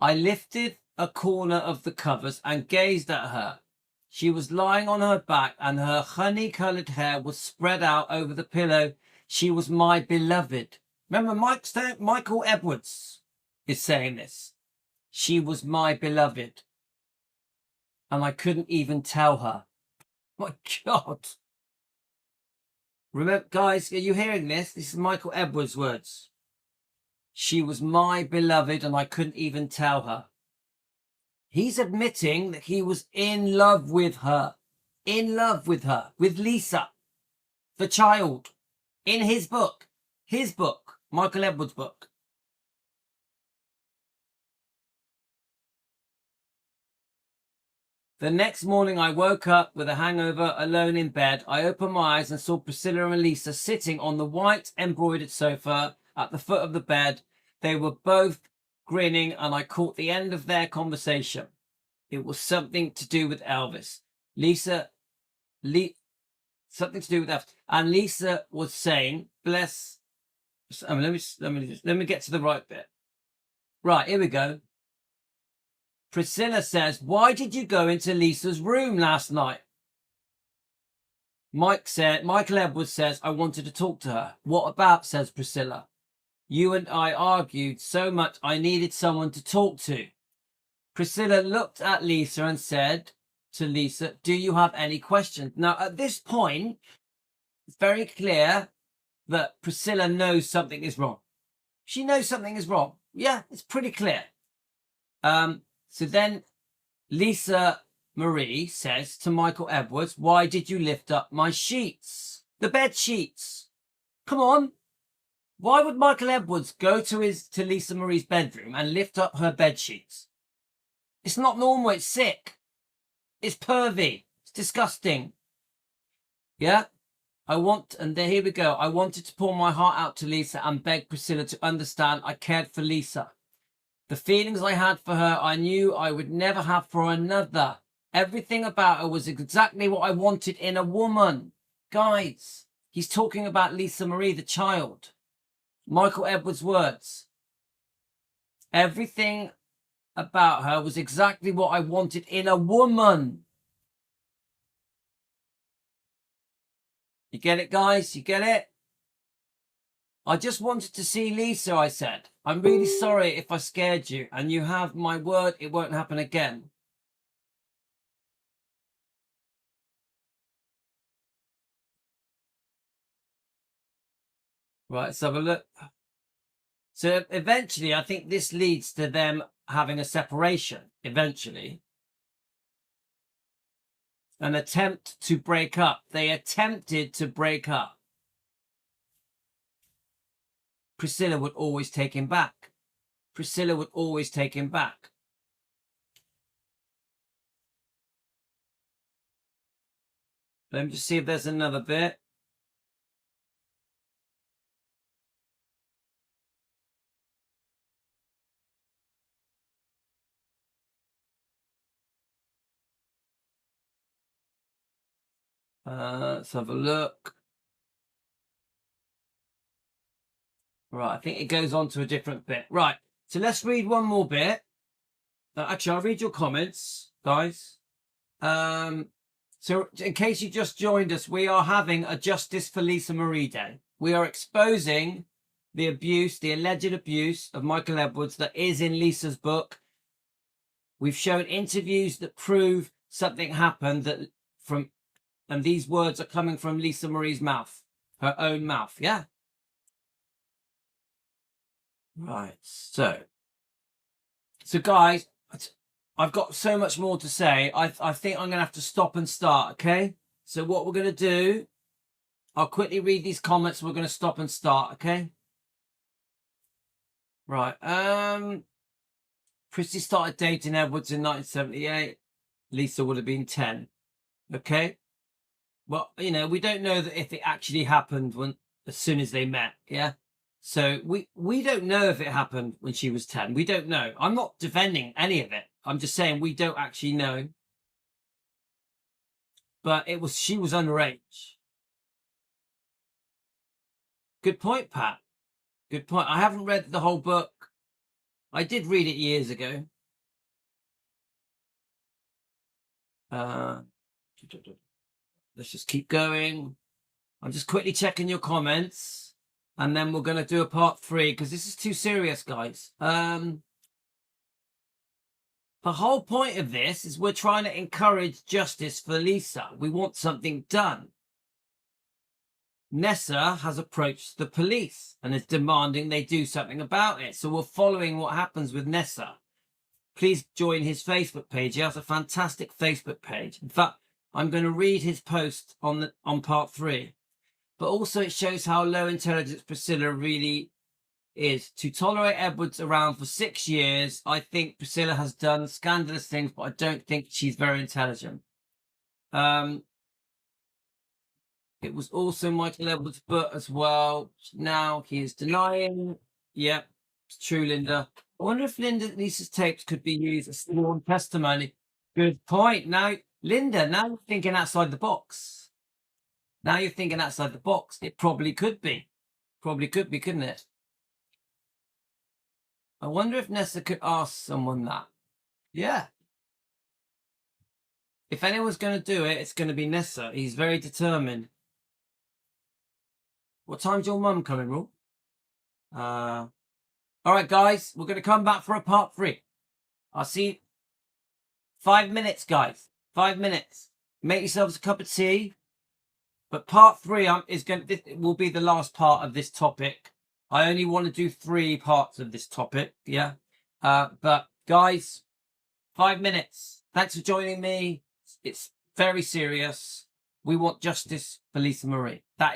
I lifted a corner of the covers and gazed at her. She was lying on her back and her honey-coloured hair was spread out over the pillow. She was my beloved. Remember, Michael Edwards is saying this. She was my beloved. And I couldn't even tell her. My God. Remember, guys, are you hearing this? This is Michael Edwards' words. She was my beloved and I couldn't even tell her. He's admitting that he was in love with her. In love with her. With Lisa. The child. In his book. His book. Michael Edwards' book. The next morning I woke up with a hangover, alone in bed. I opened my eyes and saw Priscilla and Lisa sitting on the white embroidered sofa at the foot of the bed. They were both grinning and I caught the end of their conversation. It was something to do with Elvis. Something to do with Elvis. And Lisa was saying, bless... let me get to the right bit. Right, here we go. Priscilla says, why did you go into Lisa's room last night? Michael Edwards says, I wanted to talk to her. What about, says Priscilla. You and I argued so much I needed someone to talk to. Priscilla looked at Lisa and said to Lisa, do you have any questions? Now, at this point, it's very clear that Priscilla knows something is wrong. She knows something is wrong. Yeah, it's pretty clear. So then Lisa Marie says to Michael Edwards, why did you lift up my sheets? The bed sheets. Come on. Why would Michael Edwards go to Lisa Marie's bedroom and lift up her bed sheets? It's not normal. It's sick. It's pervy. It's disgusting. Yeah? Here we go. I wanted to pour my heart out to Lisa and beg Priscilla to understand I cared for Lisa. The feelings I had for her, I knew I would never have for another. Everything about her was exactly what I wanted in a woman. Guys, he's talking about Lisa Marie, the child. Michael Edwards' words. Everything about her was exactly what I wanted in a woman. You get it, guys? You get it? I just wanted to see Lisa, I said. I'm really sorry if I scared you, and you have my word it won't happen again. Right, let's have a look. So eventually, I think this leads to them having a separation, eventually. An attempt to break up. They attempted to break up. Priscilla would always take him back. Priscilla would always take him back. Let me just see if there's another bit. Let's have a look. Right, I think it goes on to a different bit. Right, so let's read one more bit. Actually, I'll read your comments, guys. So in case you just joined us, we are having a Justice for Lisa Marie Day. We are exposing the abuse, the alleged abuse of Michael Edwards that is in Lisa's book. We've shown interviews that prove something happened and these words are coming from Lisa Marie's mouth, her own mouth. Yeah. Right. So guys, I've got so much more to say. I think I'm going to have to stop and start. Okay. So what we're going to do, I'll quickly read these comments. We're going to stop and start. Okay. Right. Christy started dating Edwards in 1978. Lisa would have been 10. Okay. Well, you know, we don't know that if it actually happened as soon as they met. Yeah. So we don't know if it happened when she was 10. We don't know. I'm not defending any of it. I'm just saying we don't actually know. But she was underage. Good point, Pat. Good point. I haven't read the whole book. I did read it years ago. Let's just keep going. I'm just quickly checking your comments, and then we're going to do a part 3 because this is too serious, guys. The whole point of this is we're trying to encourage justice for Lisa. We want something done. Nessa has approached the police and is demanding they do something about it. So we're following what happens with Nessa. Please join his Facebook page. He has a fantastic Facebook page. In fact, I'm going to read his post on part 3. But also it shows how low intelligence Priscilla really is. To tolerate Edwards around for 6 years, I think Priscilla has done scandalous things, but I don't think she's very intelligent. It was also Michael Edwards' book as well. Now he is denying. Yep, it's true, Linda. I wonder if Lisa's tapes could be used as sworn testimony. Good point. Now, Linda, now you're thinking outside the box. Now you're thinking outside the box. It probably could be. Probably could be, couldn't it? I wonder if Nessa could ask someone that. Yeah. If anyone's going to do it, it's going to be Nessa. He's very determined. What time's your mum coming, Rule? All right, guys. We're going to come back for a part 3. I'll see you. 5 minutes, guys. 5 minutes. Make yourselves a cup of tea. But part 3 will be the last part of this topic. I only want to do 3 parts of this topic. Yeah. But guys, 5 minutes. Thanks for joining me. It's very serious. We want justice for Lisa Marie. That